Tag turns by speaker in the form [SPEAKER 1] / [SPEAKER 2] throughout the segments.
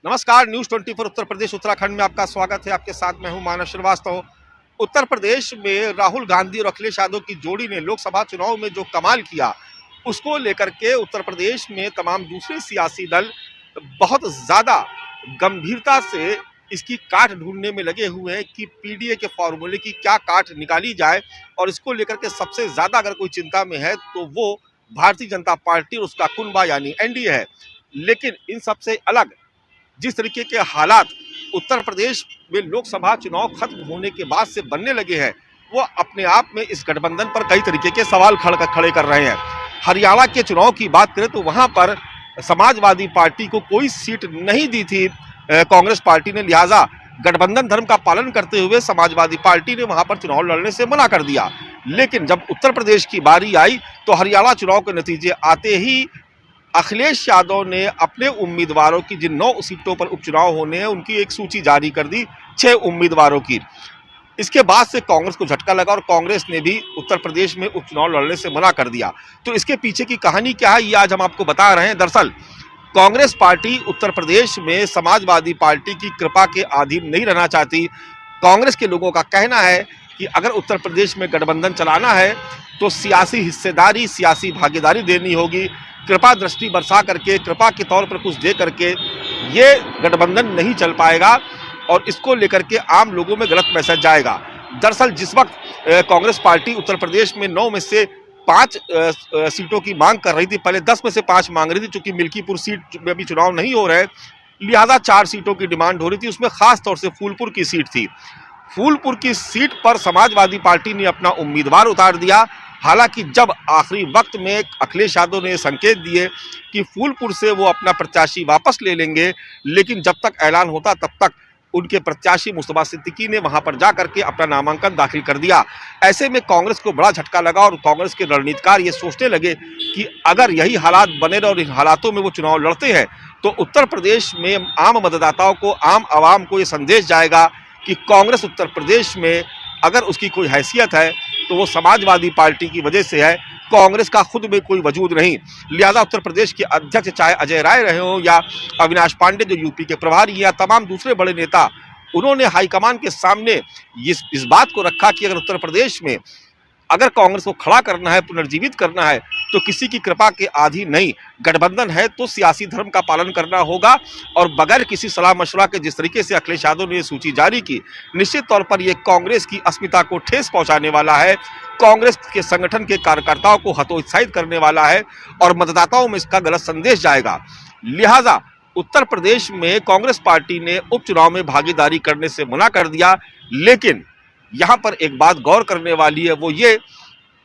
[SPEAKER 1] नमस्कार, न्यूज 24 उत्तर प्रदेश उत्तराखंड में आपका स्वागत है। आपके साथ मैं हूं मानव श्रीवास्तव। उत्तर प्रदेश में राहुल गांधी और अखिलेश यादव की जोड़ी ने लोकसभा चुनाव में जो कमाल किया, उसको लेकर के उत्तर प्रदेश में तमाम दूसरे सियासी दल बहुत ज्यादा गंभीरता से इसकी काट ढूंढने में लगे हुए हैं कि पीडीए के फॉर्मूले की क्या काट निकाली जाए। और इसको लेकर के सबसे ज्यादा अगर कोई चिंता में है तो वो भारतीय जनता पार्टी और उसका कुनबा यानी एनडीए है। लेकिन इन सबसे अलग जिस तरीके के हालात उत्तर प्रदेश में लोकसभा चुनाव खत्म होने के बाद से बनने लगे हैं, वो अपने आप में इस गठबंधन पर कई तरीके के सवाल खड़े कर रहे हैं। हरियाणा के चुनाव की बात करें तो वहां पर समाजवादी पार्टी को कोई सीट नहीं दी थी कांग्रेस पार्टी ने, लिहाजा गठबंधन धर्म का पालन करते हुए समाजवादी पार्टी ने वहां पर चुनाव लड़ने से मना कर दिया। लेकिन जब उत्तर प्रदेश की बारी आई तो हरियाणा चुनाव के नतीजे आते ही अखिलेश यादव ने अपने उम्मीदवारों की जिन 9 सीटों पर उपचुनाव होने हैं उनकी एक सूची जारी कर दी 6 उम्मीदवारों की। इसके बाद से कांग्रेस को झटका लगा और कांग्रेस ने भी उत्तर प्रदेश में उपचुनाव लड़ने से मना कर दिया। तो इसके पीछे की कहानी क्या है, ये आज हम आपको बता रहे हैं। दरअसल कांग्रेस पार्टी उत्तर प्रदेश में समाजवादी पार्टी की कृपा के अधीन नहीं रहना चाहती। कांग्रेस के लोगों का कहना है कि अगर उत्तर प्रदेश में गठबंधन चलाना है तो सियासी हिस्सेदारी, सियासी भागीदारी देनी होगी। कृपा दृष्टि बरसा करके, कृपा के तौर पर कुछ दे करके ये गठबंधन नहीं चल पाएगा और इसको लेकर के आम लोगों में गलत मैसेज जाएगा। दरअसल जिस वक्त कांग्रेस पार्टी उत्तर प्रदेश में 9 में से 5 सीटों की मांग कर रही थी, पहले 10 में से 5 मांग रही थी, चूंकि मिल्कीपुर सीट में भी चुनाव नहीं हो रहे, लिहाजा 4 सीटों की डिमांड हो रही थी। उसमें खास तौर से फूलपुर की सीट थी। फूलपुर की सीट पर समाजवादी पार्टी ने अपना उम्मीदवार उतार दिया। हालांकि जब आखिरी वक्त में अखिलेश यादव ने संकेत दिए कि फूलपुर से वो अपना प्रत्याशी वापस ले लेंगे, लेकिन जब तक ऐलान होता तब तक उनके प्रत्याशी मुस्तफा सिद्दीकी ने वहां पर जाकर के अपना नामांकन दाखिल कर दिया। ऐसे में कांग्रेस को बड़ा झटका लगा और कांग्रेस के रणनीतिकार ये सोचने लगे कि अगर यही हालात बने रहे और इन हालातों में वो चुनाव लड़ते हैं तो उत्तर प्रदेश में आम मतदाताओं को, आम आवाम को ये संदेश जाएगा कि कांग्रेस उत्तर प्रदेश में अगर उसकी कोई हैसियत है तो वो समाजवादी पार्टी की वजह से है, कांग्रेस का खुद में कोई वजूद नहीं। लिहाजा उत्तर प्रदेश के अध्यक्ष चाहे अजय राय रहे हो या अविनाश पांडे जो यूपी के प्रभारी या तमाम दूसरे बड़े नेता, उन्होंने हाईकमान के सामने इस बात को रखा कि अगर उत्तर प्रदेश में अगर कांग्रेस को खड़ा करना है, पुनर्जीवित करना है तो किसी की कृपा के अधीन नहीं, गठबंधन है तो सियासी धर्म का पालन करना होगा। और बगैर किसी सलाह मशवरा के जिस तरीके से अखिलेश यादव ने सूची जारी की, निश्चित तौर पर यह कांग्रेस की अस्मिता को ठेस पहुंचाने वाला है, कांग्रेस के संगठन के कार्यकर्ताओं को हतोत्साहित करने वाला है और मतदाताओं में इसका गलत संदेश जाएगा। लिहाजा उत्तर प्रदेश में कांग्रेस पार्टी ने उपचुनाव में भागीदारी करने से मना कर दिया। लेकिन यहां पर एक बात गौर करने वाली है, वो ये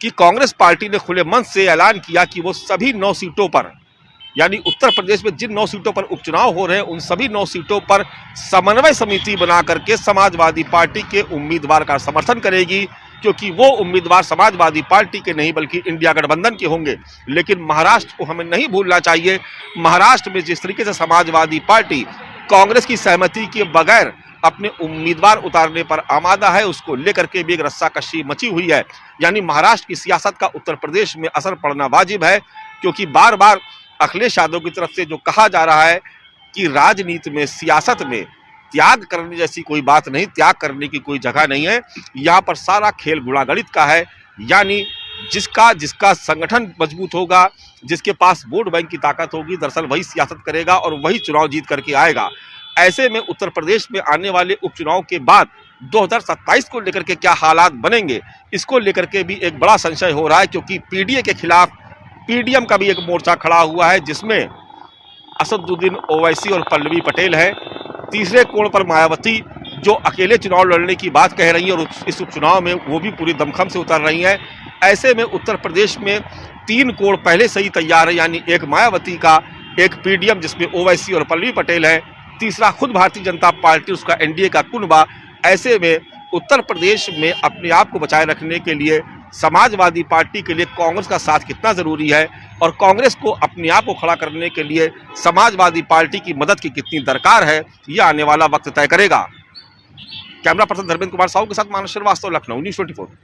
[SPEAKER 1] कि कांग्रेस पार्टी ने खुले मन से ऐलान किया कि वो सभी 9 सीटों पर, यानी उत्तर प्रदेश में जिन 9 सीटों पर उपचुनाव हो रहे हैं उन सभी 9 सीटों पर समन्वय समिति बना करके समाजवादी पार्टी के उम्मीदवार का समर्थन करेगी, क्योंकि वो उम्मीदवार समाजवादी पार्टी के नहीं बल्कि इंडिया गठबंधन के होंगे। लेकिन महाराष्ट्र को हमें नहीं भूलना चाहिए। महाराष्ट्र में जिस तरीके से समाजवादी पार्टी कांग्रेस की सहमति के बगैर अपने उम्मीदवार उतारने पर आमादा है, उसको लेकर के भी एक रस्साकशी मची हुई है। यानी महाराष्ट्र की सियासत का उत्तर प्रदेश में असर पड़ना वाजिब है, क्योंकि बार बार अखिलेश यादव की तरफ से जो कहा जा रहा है कि राजनीति में, सियासत में त्याग करने जैसी कोई बात नहीं, त्याग करने की कोई जगह नहीं है। यहाँ पर सारा खेल गुणागणित का है, यानी जिसका संगठन मजबूत होगा, जिसके पास वोट बैंक की ताकत होगी, दरअसल वही सियासत करेगा और वही चुनाव जीत करके आएगा। ऐसे में उत्तर प्रदेश में आने वाले उपचुनाव के बाद 2027 को लेकर के क्या हालात बनेंगे, इसको लेकर के भी एक बड़ा संशय हो रहा है, क्योंकि पीडीए के खिलाफ पीडीएम का भी एक मोर्चा खड़ा हुआ है जिसमें असदुद्दीन ओवैसी और पल्लवी पटेल है। तीसरे कोण पर मायावती जो अकेले चुनाव लड़ने की बात कह रही है और इस उपचुनाव में वो भी पूरी दमखम से उतर रही हैं। ऐसे में उत्तर प्रदेश में 3 कोण पहले से ही तैयार है, यानी एक मायावती का, एक पीडीएम जिसमें ओवैसी और पल्लवी पटेल है, तीसरा खुद भारतीय जनता पार्टी, उसका एनडीए का कुनबा। ऐसे में उत्तर प्रदेश में अपने आप को बचाए रखने के लिए समाजवादी पार्टी के लिए कांग्रेस का साथ कितना जरूरी है और कांग्रेस को अपने आप को खड़ा करने के लिए समाजवादी पार्टी की मदद की कितनी दरकार है, यह आने वाला वक्त तय करेगा। कैमरा पर्सन धर्मेंद्र कुमार साहू के साथ मानव श्रीवास्तव, लखनऊ, न्यूज 24।